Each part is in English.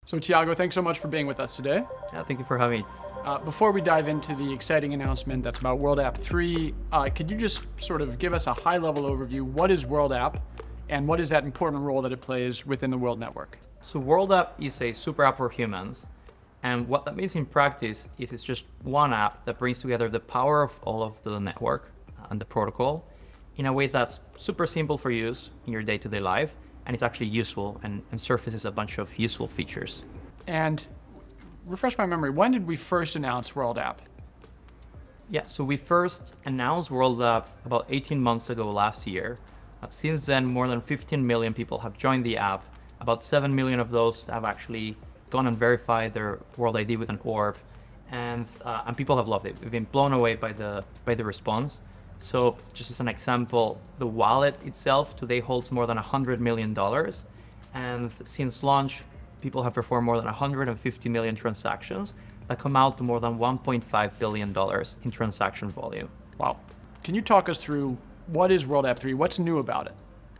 So Tiago, thanks so much for being with us today. Yeah, thank you for having me. Before we dive into the exciting announcement that's about World App 3, could you just sort of give us a high-level overview? What is World App, and what is that important role that it plays within the World Network? So World App is a super app for humans. And what that means in practice is it's just one app that brings together the power of all of the network and the protocol in a way that's super simple for use in your day-to-day life, and it's actually useful and surfaces a bunch of useful features. And refresh my memory, when did we first announce World App? Yeah, so we first announced World App about 18 months ago last year. Since then, more than 15 million people have joined the app. About 7 million of those have actually gone and verified their World ID with an orb, and people have loved it. We've been blown away by the response. So just as an example, the wallet itself today holds more than $100 million. And since launch, people have performed more than 150 million transactions that come out to more than $1.5 billion in transaction volume. Wow. Can you talk us through what is World App 3? What's new about it?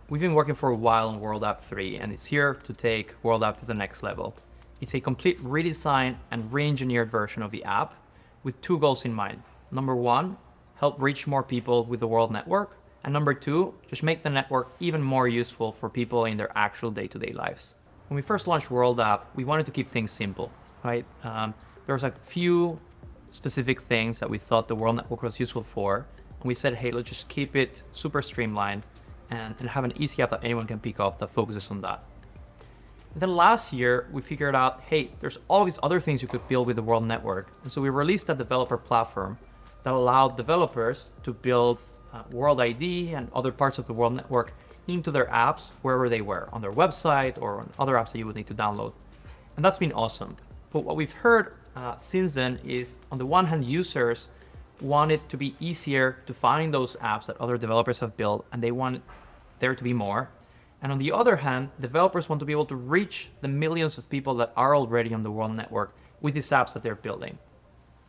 We've been working for a while on World App 3, and it's here to take World App to the next level. It's a complete redesign and re-engineered version of the app with two goals in mind. Number one, help reach more people with the World Network. And number two, just make the network even more useful for people in their actual day-to-day lives. When we first launched World App, we wanted to keep things simple, right? There was a few specific things that we thought the World Network was useful for. And we said, hey, let's just keep it super streamlined and have an easy app that anyone can pick up that focuses on that. And then last year, we figured out, hey, there's all these other things you could build with the World Network. And so we released a developer platform that allowed developers to build World ID and other parts of the World Network into their apps wherever they were, on their website or on other apps that you would need to download. And that's been awesome. But what we've heard since then is, on the one hand, users want it to be easier to find those apps that other developers have built, and they want there to be more. And on the other hand, developers want to be able to reach the millions of people that are already on the World Network with these apps that they're building.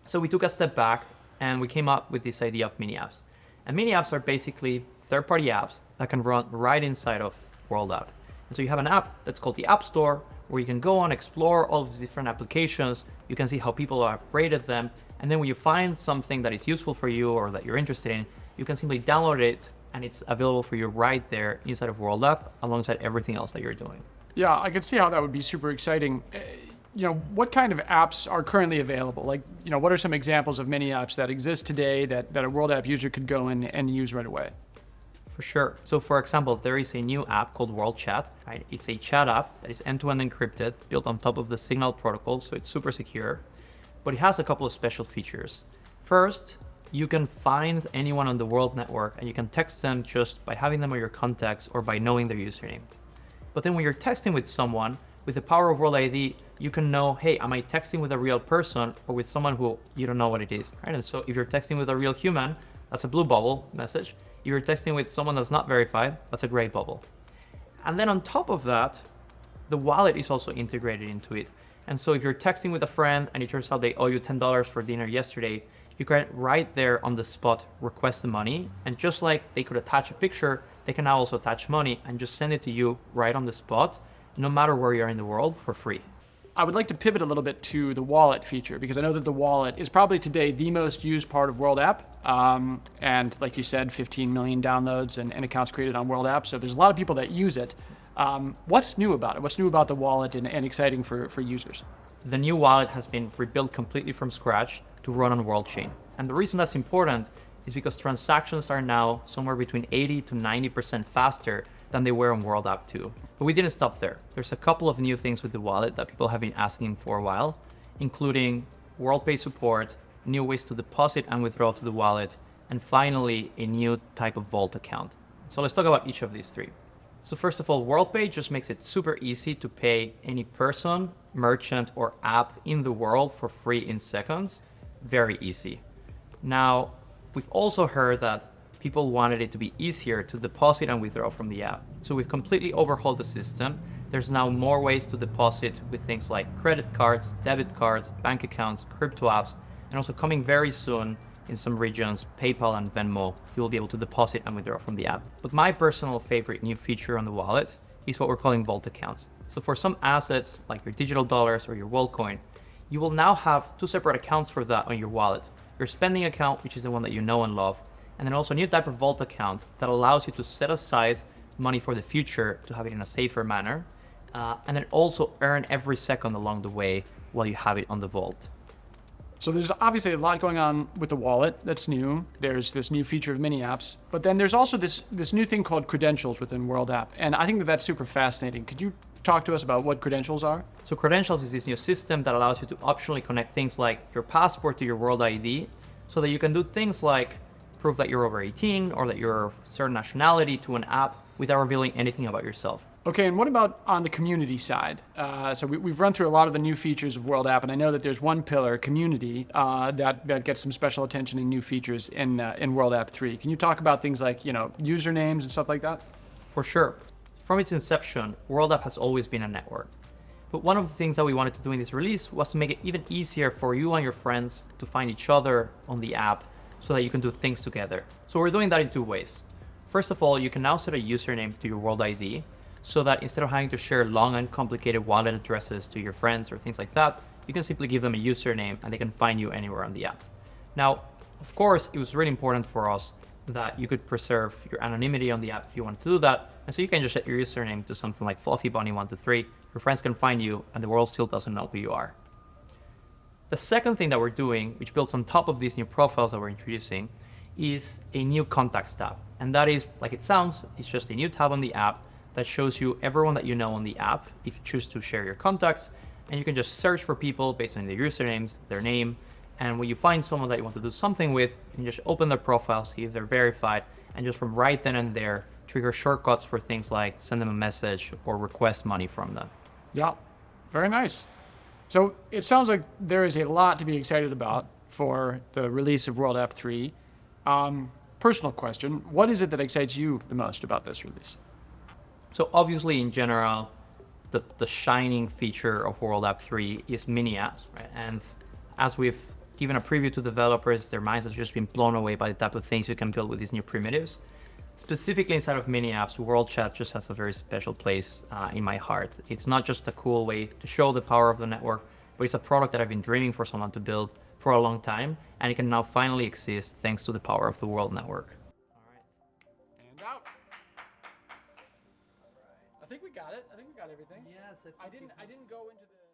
So we took a step back and we came up with this idea of mini apps. And mini apps are basically third-party apps that can run right inside of World App. And so you have an app that's called the App Store, where you can go and explore all of these different applications. You can see how people have rated them. And then when you find something that is useful for you or that you're interested in, you can simply download it, and it's available for you right there inside of World App alongside everything else that you're doing. Yeah, I could see how that would be super exciting. What kind of apps are currently available? Like, what are some examples of mini apps that exist today that a World App user could go in and use right away? For sure. So for example, there is a new app called World Chat, right? It's a chat app that is end-to-end encrypted, built on top of the Signal protocol, so it's super secure. But it has a couple of special features. First, you can find anyone on the World Network and you can text them just by having them on your contacts or by knowing their username. But then when you're texting with someone, with the power of World ID, you can know, hey, am I texting with a real person or with someone who you don't know what it is, right? And so if you're texting with a real human, that's a blue bubble message. If you're texting with someone that's not verified, that's a gray bubble. And then on top of that, the wallet is also integrated into it. And so if you're texting with a friend and it turns out they owe you $10 for dinner yesterday, you can right there on the spot request the money. And just like they could attach a picture, they can now also attach money and just send it to you right on the spot, no matter where you are in the world, for free. I would like to pivot a little bit to the wallet feature, because I know that the wallet is probably today the most used part of World App. And like you said, 15 million downloads and accounts created on World App. So there's a lot of people that use it. What's new about it? What's new about the wallet and exciting for users? The new wallet has been rebuilt completely from scratch to run on World Chain. And the reason that's important is because transactions are now somewhere between 80 to 90% faster than they were on World App 2. But we didn't stop there. There's a couple of new things with the wallet that people have been asking for a while, including WorldPay support, new ways to deposit and withdraw to the wallet, and finally, a new type of vault account. So let's talk about each of these three. So first of all, WorldPay just makes it super easy to pay any person, merchant, or app in the world for free in seconds. Very easy. Now, we've also heard that people wanted it to be easier to deposit and withdraw from the app. So we've completely overhauled the system. There's now more ways to deposit with things like credit cards, debit cards, bank accounts, crypto apps, and also coming very soon in some regions, PayPal and Venmo, you will be able to deposit and withdraw from the app. But my personal favorite new feature on the wallet is what we're calling vault accounts. So for some assets, like your digital dollars or your WorldCoin, you will now have two separate accounts for that on your wallet. Your spending account, which is the one that you know and love, and then also a new type of vault account that allows you to set aside money for the future to have it in a safer manner, and then also earn every second along the way while you have it on the vault. So there's obviously a lot going on with the wallet that's new. There's this new feature of mini apps, but then there's also this new thing called credentials within World App. And I think that that's super fascinating. Could you talk to us about what credentials are? So credentials is this new system that allows you to optionally connect things like your passport to your World ID so that you can do things like prove that you're over 18 or that you're a certain nationality to an app without revealing anything about yourself. Okay, and what about on the community side? So we've run through a lot of the new features of World App, and I know that there's one pillar, community, that gets some special attention and new features in World App 3. Can you talk about things like, usernames and stuff like that? For sure. From its inception, World App has always been a network. But one of the things that we wanted to do in this release was to make it even easier for you and your friends to find each other on the app so that you can do things together. So we're doing that in two ways. First of all, you can now set a username to your World ID so that instead of having to share long and complicated wallet addresses to your friends or things like that, you can simply give them a username and they can find you anywhere on the app. Now, of course, it was really important for us that you could preserve your anonymity on the app if you want to do that. And so you can just set your username to something like FluffyBunny123. Your friends can find you and the world still doesn't know who you are. The second thing that we're doing, which builds on top of these new profiles that we're introducing, is a new contacts tab. And that is, like it sounds, it's just a new tab on the app that shows you everyone that you know on the app if you choose to share your contacts. And you can just search for people based on their usernames, their name. And when you find someone that you want to do something with, you can just open their profile, see if they're verified, and just from right then and there, trigger shortcuts for things like send them a message or request money from them. Yeah, very nice. So it sounds like there is a lot to be excited about for the release of World App 3. Personal question, what is it that excites you the most about this release? So obviously, in general, the shining feature of World App 3 is mini apps, right? And as we've given a preview to developers, their minds have just been blown away by the type of things you can build with these new primitives. Specifically inside of mini apps, World Chat just has a very special place in my heart. It's not just a cool way to show the power of the network, but it's a product that I've been dreaming for someone to build for a long time, and it can now finally exist thanks to the power of the World Network. All right, and out. I think we got it. I think we got everything. Yes, I didn't go into the